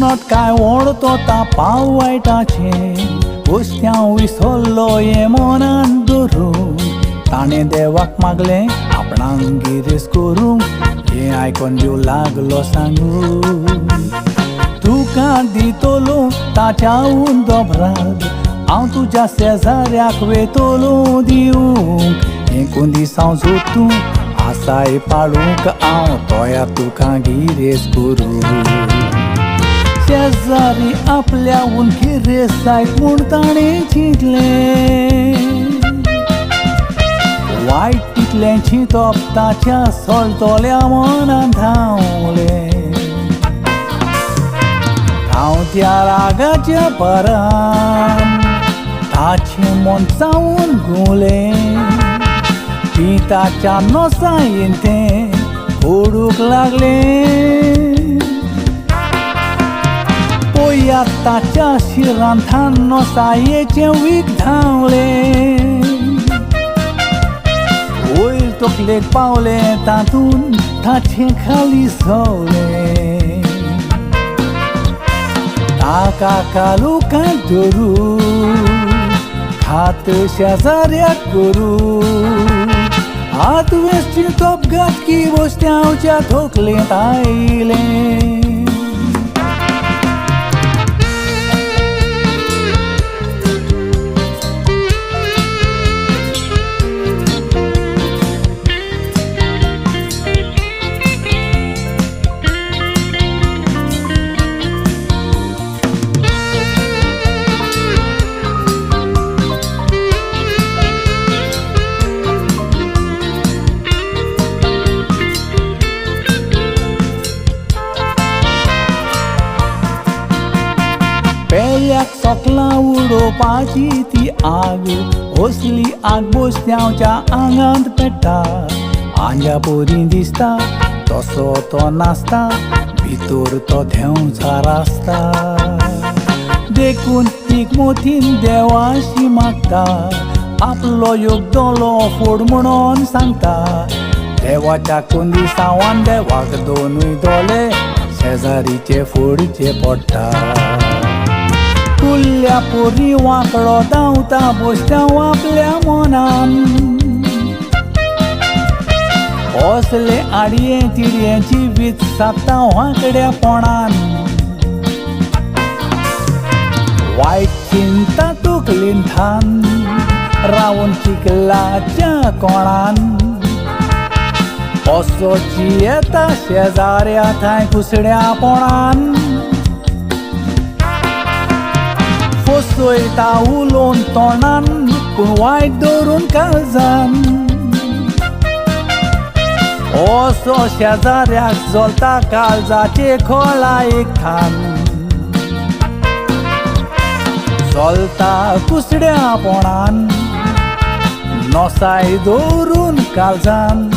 जीवनात काय ओढतो ता पाव वायटाचे गोश्ट्यां विसरलो ये मनान धरून ताणें देवाक मागले आपणाक गिरेस करूंक हे आयकोन देव लागलो सांगूंक तुका दितलो ताच्याहून दोबराक हांव तुज्या शेजाऱ्याक वेतलो दिवंक एकूण दिसां जोतूं आसाय पाडूंक हांव तोया तुका गिरेस करूंक शेजारी आपल्याहून गिरेसायत म्हूण ताणें चिंतलें वायट तितलें चिंतप ताच्या सोलतोल्या मनान धांवलें हांव त्या रागाच्या पारान ताचें मन चावून घुंवलें पिताच्या नोसायेन तें ओडूंक लागलें पळयात ताच्या शिरान थान नोसायेचें वीख धांवलें वयर तकलेक पावलें तातूंत ताचें खाली सवलें ताका कालुकांत धरून खात शेजाऱ्याक करून हात वेंचची तोपगात की बोश्ट्यावच्या तकलेंत आयलें पेल्याक सोकलां उडोवपाची ती आग असली आग बोश्ट्यावच्या आंगांत पेट्टा आंग्या पोरी दिसता तसो तो नाचता भितर तो धेंवचार आसता देखून तीक मोतीन देवाशी मागता आपलो योगदोलो फोड म्हणून सांगता देवाच्या कोंदिसावान देवाक दोनूय दोले शेजारीचे फोडचे पडटा कुल्ल्या पोरी वांकडो धांवता बोश्ट्याव आपल्या मनान असले आडये तिडये जिवीत सागता वांकड्यापणान वायट चिंता तकलेन ठान रावून चिकलाच्या कोणान असोची येता शेजाऱ्या थंय कुसड्यापणान फसयता उलोवन तोंडान पूण वायट धरून काळजान असो शेजाऱ्याक जळटा काळजाचे खोलायेक थान चलता कुसड्यापणान नोसाय धरून काळजान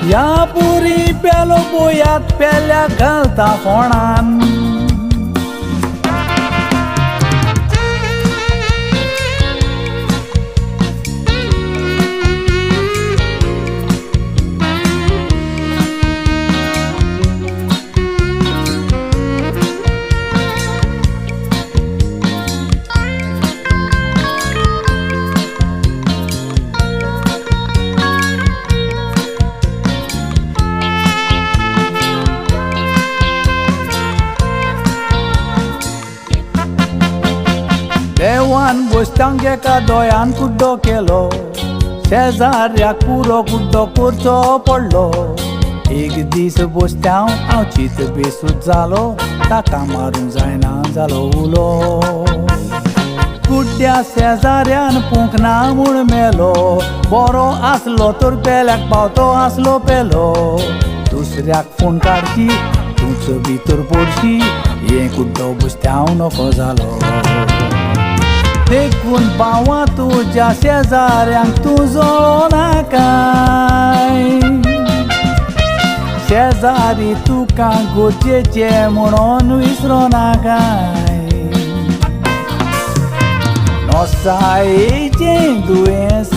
ह्या पोरी पेलो बोयात पेल्या घालता फोणान देवान बोश्ट्यांक एका दोयान कुड्डो केलो शेजाऱ्याक पुरो कुड्डो करचो पडलो एक दीस बोश्ट्याव हांव चित बेसूत जालो ताका मारूंक जायना जालो उलो कुड्ड्या शेजाऱ्यान पूंक ना म्हूण मेलो बरो आसलो तर पेल्याक पावतो आसलो पेलो दुसऱ्याक फोन काडची तूंच भितर पडशी हे कुड्डो बोश्ट्याव नको जालो देखून भावा तुज्या शेजाऱ्यांक तूं जळो नाकाय शेजारी तुका गरजेचे म्हणून विसरो नाकाय नोसायेचें दुयेंस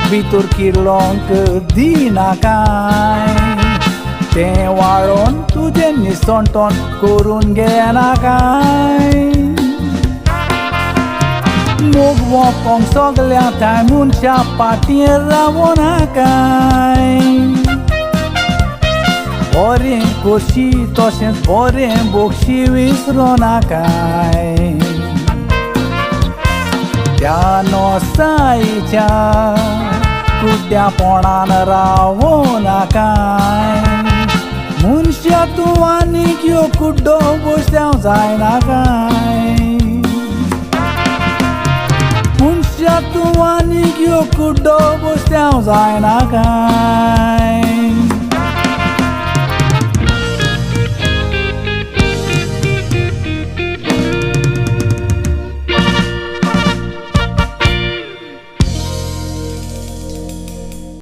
भितर किर्लोंक दिनाकाय तें वाळोन तुजें निसंटोन करून घेना काय मोग वोकोंक सोगल्या थंय मनशा पाटीर रावना काय बरें करशी तशेंच बरें बोगशी विसरोना काय त्या नोसाईच्या कुड्ड्यापोणान रावना काय मनशा तूं आनीक ह्यो कुड्डो बसल्याव जायना काय मनशा तूं आनीक ह्यो कुड्डो बसल्याव जायना काय